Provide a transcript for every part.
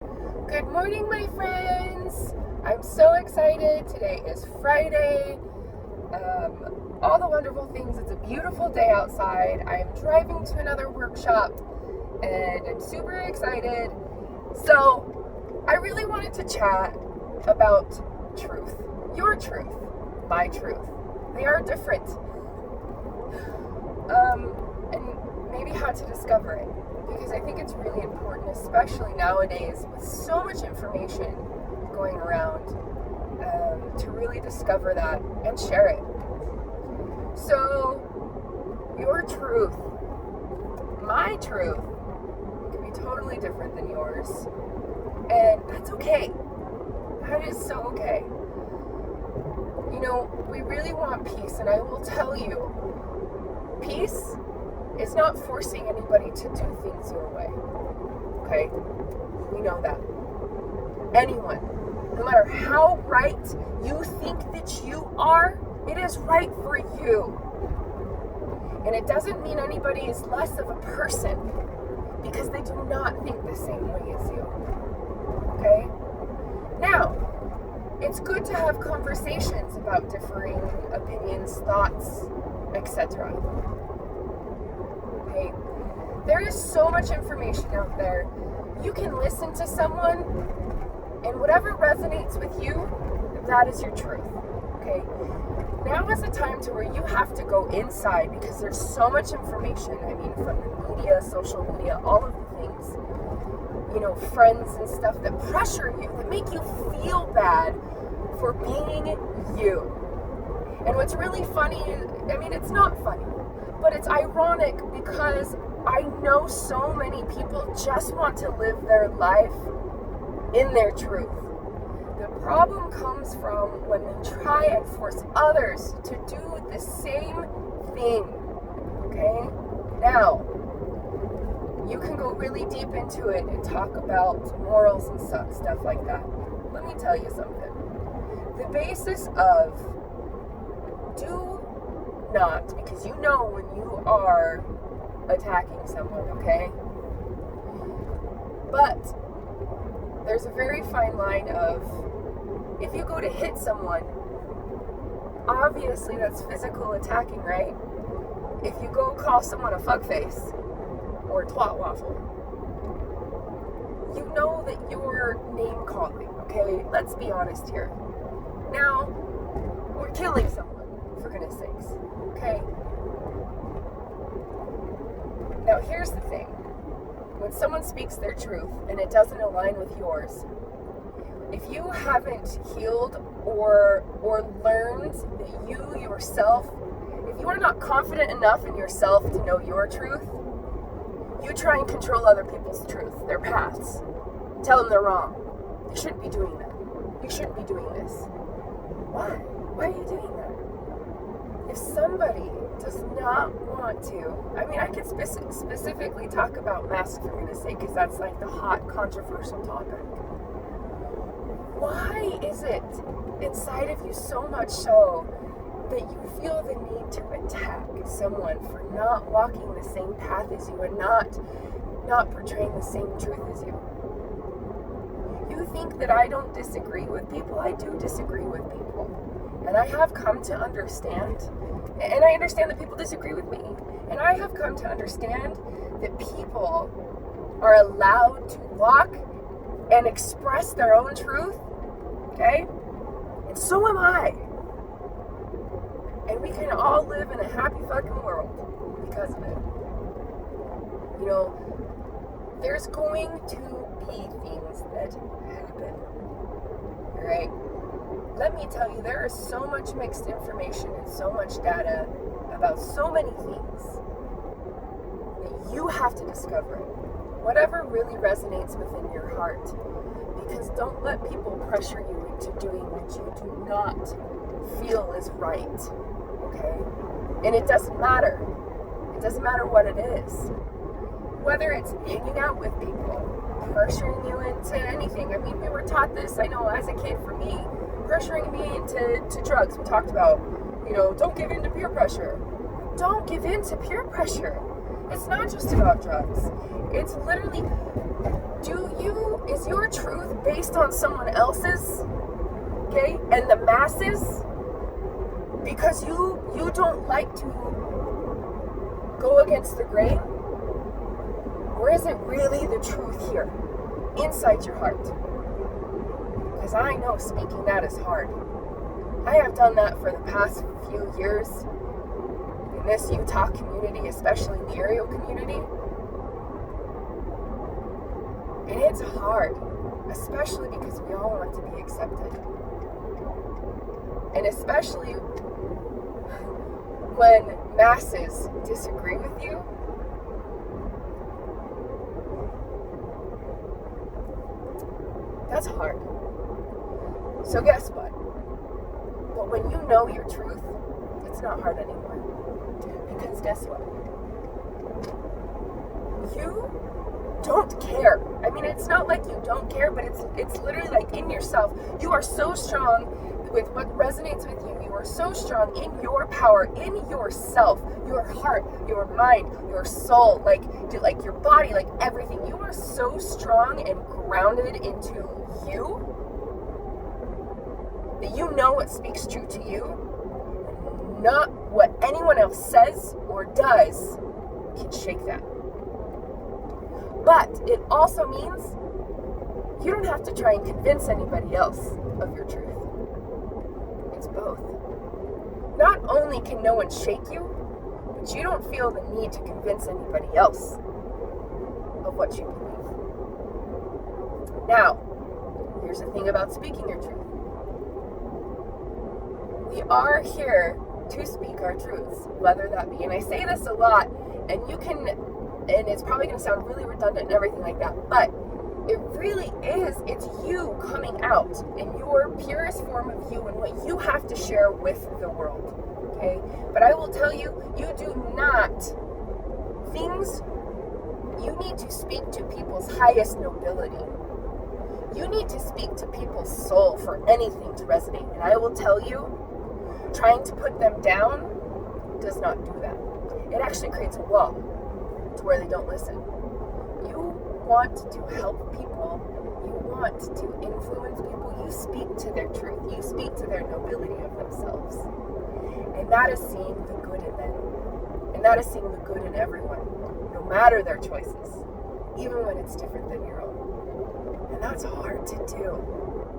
Good morning, my friends. I'm so excited. Today is Friday. All the wonderful things. It's a beautiful day outside. I am driving to another workshop and I'm super excited. So, I really wanted to chat about truth. Your truth, my truth. They are different. And maybe how to discover it. Because I think it's really important, especially nowadays with so much information going around, to really discover that and share it. So, your truth, my truth, can be totally different than yours. And that's okay. That is so okay. You know, we really want peace, and I will tell you, peace is not forcing anybody to do things your way. Okay? We know that. Anyone, no matter how right you think that you are, it is right for you. And it doesn't mean anybody is less of a person because they do not think the same way as you. Okay? Now, it's good to have conversations about differing opinions, thoughts, etc. Okay? There is so much information out there. You can listen to someone, and whatever resonates with you, that is your truth. Okay? Now is a time to where you have to go inside because there's so much information. I mean, from the media, social media, all of the things. You know, friends and stuff that pressure you, that make you feel bad for being you. And what's really funny, I mean, it's not funny, but it's ironic because I know so many people just want to live their life in their truth. The problem comes from when they try and force others to do the same thing. Okay? Now, you can go really deep into it and talk about morals and stuff like that. Let me tell you something. The basis of do not, because you know when you are attacking someone, okay? But there's a very fine line of, if you go to hit someone, obviously that's physical attacking, right? If you go call someone a fuckface or twat waffle, you know that you're name calling, okay? Let's be honest here. Now, we're killing someone, for goodness sakes, okay? Now, here's the thing. When someone speaks their truth and it doesn't align with yours, if you haven't healed or learned that you yourself, if you are not confident enough in yourself to know your truth, you try and control other people's truth, their paths. Tell them they're wrong. They shouldn't be doing that. You shouldn't be doing this. Why? Why are you doing that? If somebody does not want to, I mean, I could specifically talk about masks for goodness sake, because that's like the hot, controversial topic. Why is it inside of you so much so that you feel the need to attack someone for not walking the same path as you and not portraying the same truth as you? You think that I don't disagree with people? I do disagree with people. And I have come to understand, and I understand that people disagree with me, and I have come to understand that people are allowed to walk and express their own truth, okay? And so am I. And we can all live in a happy fucking world because of it. You know, there's going to be things that happen, right? Let me tell you, there is so much mixed information and so much data about so many things that you have to discover it. Whatever really resonates within your heart. Because don't let people pressure you into doing what you do not feel is right. Okay? And it doesn't matter. It doesn't matter what it is. Whether it's hanging out with people, pressuring you into anything. I mean, we were taught this, I know, as a kid, for me, pressuring me into drugs. We talked about, you know, don't give in to peer pressure. Don't give in to peer pressure. It's not just about drugs. It's literally, do you Is your truth based on someone else's? Okay? And the masses? Because you don't like to go against the grain? Or is it really the truth here, inside your heart? Because I know speaking that is hard. I have done that for the past few years in this Utah community, especially in the Aerial community. And it's hard, especially because we all want to be accepted. And especially when masses disagree with you. That's hard. So guess what? But when you know your truth, it's not hard anymore. Because guess what? You don't care. I mean, it's not like you don't care, but it's literally like in yourself. You are so strong with what resonates with you. You are so strong in your power, in yourself, your heart, your mind, your soul, like your body, like everything. You are so strong and grounded into you that you know what speaks true to you, not what anyone else says or does can shake that. But it also means you don't have to try and convince anybody else of your truth. It's both. Not only can no one shake you, but you don't feel the need to convince anybody else of what you believe. Now, here's the thing about speaking your truth. We are here to speak our truths, whether that be, and I say this a lot, and it's probably going to sound really redundant and everything like that, but it really is, it's you coming out in your purest form of you and what you have to share with the world, okay? But I will tell you, you do not, you need to speak to people's highest nobility. You need to speak to people's soul for anything to resonate. And I will tell you, trying to put them down does not do that. It actually creates a wall to where they don't listen. You want to help people. You want to influence people. You speak to their truth. You speak to their nobility of themselves. And that is seeing the good in them. And that is seeing the good in everyone, no matter their choices, even when it's different than your own. And that's hard to do.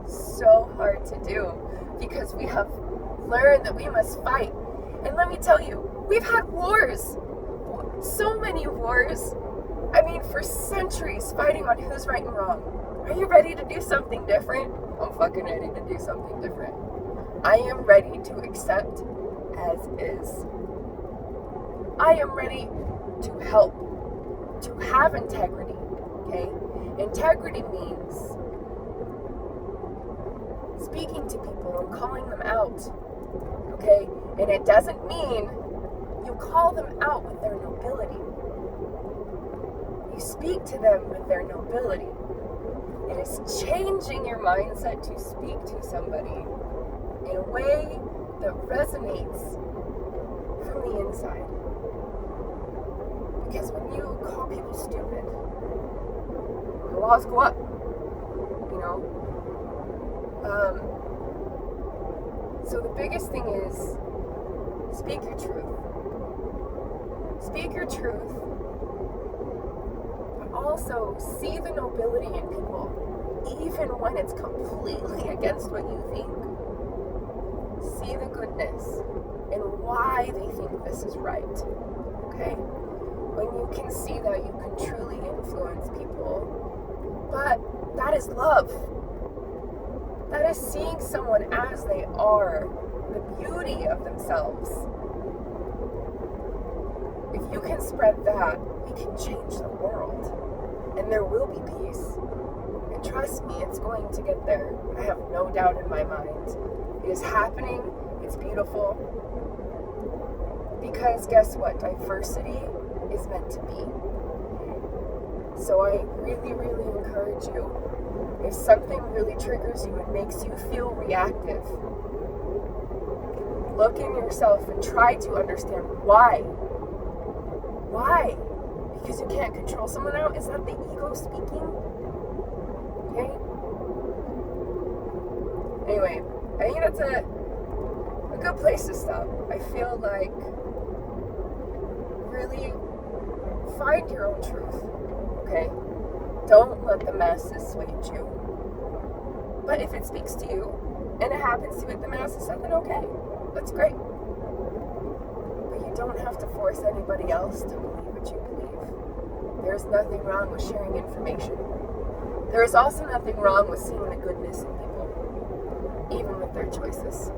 So hard to do, because we have learned that we must fight. And let me tell you, we've had wars. So many wars. I mean, for centuries, fighting on who's right and wrong. Are you ready to do something different? I'm fucking ready to do something different. I am ready to accept as is. I am ready to help, to have integrity, okay? Integrity means speaking to people and calling them out, okay? And it doesn't mean you call them out with their nobility. You speak to them with their nobility. It is changing your mindset to speak to somebody in a way that resonates from the inside. Because when you call people stupid, the laws go up, you know? So the biggest thing is speak your truth. Speak your truth, but also see the nobility in people, even when it's completely against what you think. See the goodness and why they think this is right, okay? When you can see that, you can truly influence people. But that is love. That is seeing someone as they are, the beauty of themselves. If you can spread that, we can change the world. And there will be peace. And trust me, it's going to get there. I have no doubt in my mind. It is happening. It's beautiful. Because guess what? Diversity is meant to be. So I really, really encourage you, if something really triggers you and makes you feel reactive, look in yourself and try to understand why. Why? Because you can't control someone out? Is that the ego speaking? I think that's a good place to stop. I feel like really find your own truth, okay? Don't let the masses sway you. But if it speaks to you, and it happens to what the masses said, then okay, that's great. But you don't have to force anybody else to believe what you believe. There's nothing wrong with sharing information. There is also nothing wrong with seeing the goodness in people, even with their choices.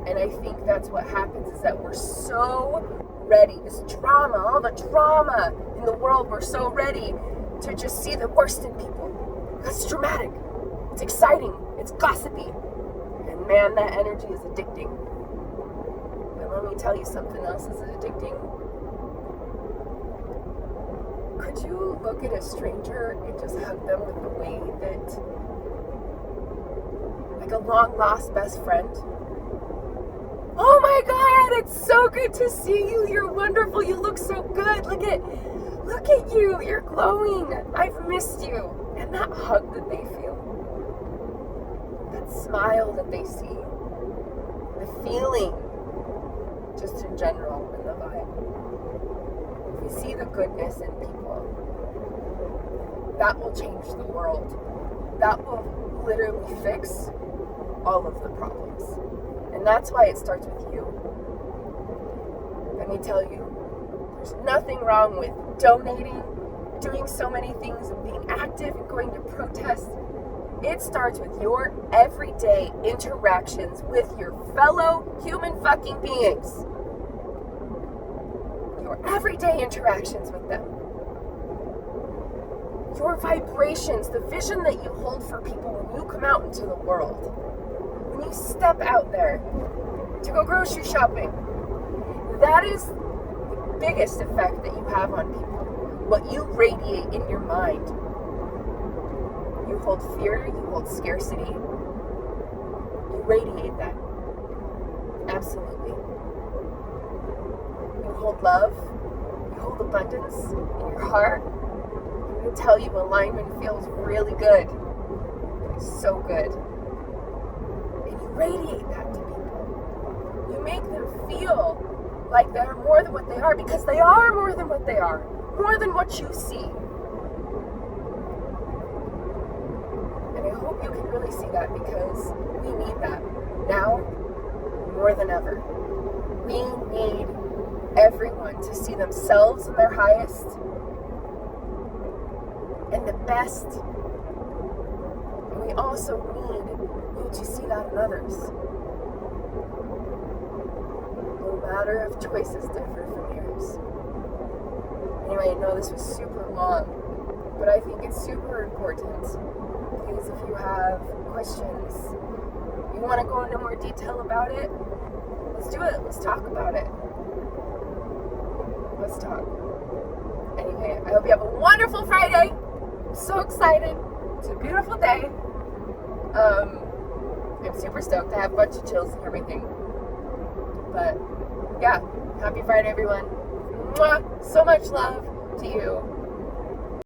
And I think that's what happens, is that we're so ready, this drama, all the drama in the world, we're so ready to just see the worst in people. It's dramatic, it's exciting, it's gossipy, and man, that energy is addicting. But let me tell you something else is addicting. Could you look at a stranger and just hug them with the way that, like a long lost best friend? Oh my God, it's so good to see you. You're wonderful. You look so good. Look at you. You're glowing. I've missed you. And that hug that they feel, that smile that they see, the feeling, just in general, in the vibe. If we see the goodness in people, that will change the world. That will literally fix all of the problems. And that's why it starts with you. Let me tell you, there's nothing wrong with donating, doing so many things, and being active and going to protest. It starts with your everyday interactions with your fellow human fucking beings. Your everyday interactions with them. Your vibrations, the vision that you hold for people when you come out into the world. When you step out there to go grocery shopping, that is the biggest effect that you have on people. What you radiate in your mind. You hold fear, you hold scarcity. You radiate that. Absolutely. You hold love, you hold abundance in your heart. I'm going to tell you, alignment feels really good. So good. Radiate that to people. You make them feel like they're more than what they are, because they are more than what they are, more than what you see. And I hope you can really see that, because we need that now more than ever. We need everyone to see themselves in their highest and the best. And we also need you to see that in others. No matter if choices differ from yours. Anyway, I know this was super long, but I think it's super important. Please, if you have questions, you want to go into more detail about it, let's do it. Let's talk about it. Let's talk. Anyway, I hope you have a wonderful Friday. I'm so excited. It's a beautiful day. I'm super stoked. I have a bunch of chills and everything. But yeah, happy Friday, everyone. Mwah! So much love to you.